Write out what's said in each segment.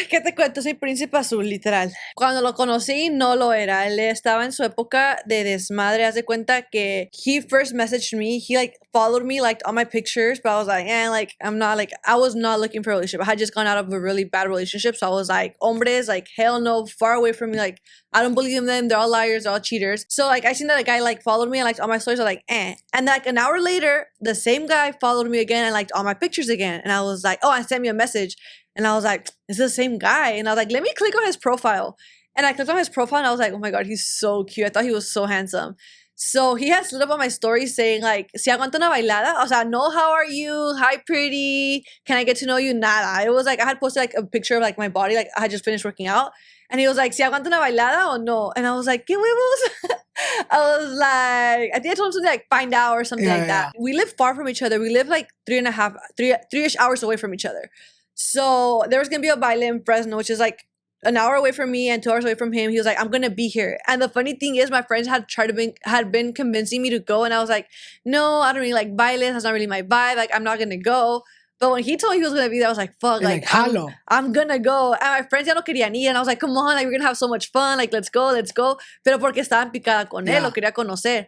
¿Qué te cuento? Soy príncipe azul, literal. Cuando lo conocí, no lo era. Él estaba en su época de desmadre. Haz de cuenta que he first messaged me. He like followed me, liked all my pictures, but I was like, like, I'm not like, I was not looking for a relationship. I had just gone out of a really bad relationship. So I was like, hombres, like, hell no, far away from me. Like, I don't believe in them. They're all liars. They're all cheaters. So like, I seen that a guy like followed me and liked all my stories. I was like, And like an hour later, the same guy followed me again and liked all my pictures again. And I was like, oh, and sent me a message. And I was like, is this the same guy? And I was like, let me click on his profile. And I clicked on his profile and I was like, oh my God, he's so cute. I thought he was so handsome. So he had slid up on my story saying like, si aguanta una bailada. O sea, no, how are you? Hi, pretty. Can I get to know you? Nada. It was like, I had posted like a picture of like my body. Like I had just finished working out. And he was like, si aguanta una bailada or no? And I was like, ¿qué huevos? I was like, I think I told him something like, find out or something like that. We live far from each other. We live like three-ish hours away from each other. So there was going to be a baile in Fresno, which is like an hour away from me and 2 hours away from him. He was like, I'm going to be here. And the funny thing is my friends had been convincing me to go. And I was like, no, I don't really like bailes. That's not really my vibe. Like, I'm not going to go. But when he told me he was going to be there, I was like, fuck, like I'm going to go. And my friends ya no querían ir. And I was like, come on, like, we're going to have so much fun. Like, let's go. Pero porque estaba picada con él, lo quería conocer.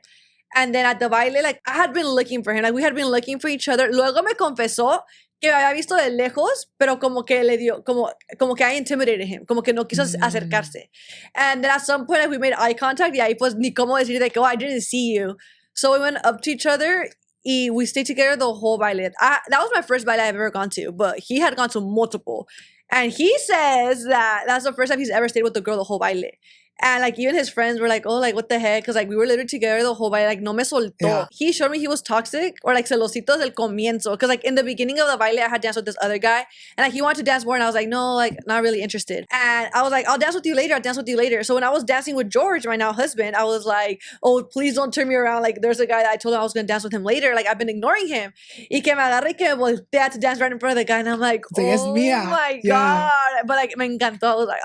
And then at the baile, like, I had been looking for him. Like, we had been looking for each other. Luego me confesó que me había visto de lejos, pero como que le dio, como que I intimidated him, como que no quiso acercarse. And then at some point, like, we made eye contact, y ahí pues ni cómo decir de que, oh, I didn't see you. So we went up to each other, y we stayed together the whole baile. That was my first baile I've ever gone to, but he had gone to multiple. And he says that that's the first time he's ever stayed with the girl the whole baile. And like even his friends were like, oh, like what the heck? Because like we were literally together the whole baile, like no me soltó. Yeah. He showed me he was toxic or like celositos del comienzo. Because like in the beginning of the baile, I had danced with this other guy. And like he wanted to dance more and I was like, no, like not really interested. And I was like, I'll dance with you later. So when I was dancing with George, my now husband, I was like, oh, please don't turn me around. Like there's a guy that I told him I was going to dance with him later. Like I've been ignoring him. Y que me agarre y que voltea to dance right in front of the guy. And I'm like, oh my God. But like me encantó. I was like,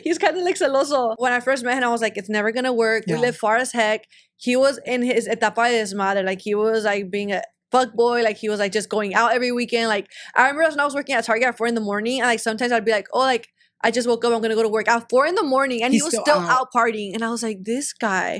he's kind of like celoso. When I first met him, I was like, it's never gonna work. We live far as heck. He was in his etapa de desmadre. Like he was like being a fuck boy. Like he was like just going out every weekend. Like I remember when I was working at Target at 4 a.m. and like sometimes I'd be like, oh, like I just woke up, I'm gonna go to work at 4 a.m. and he was still out partying. And I was like, this guy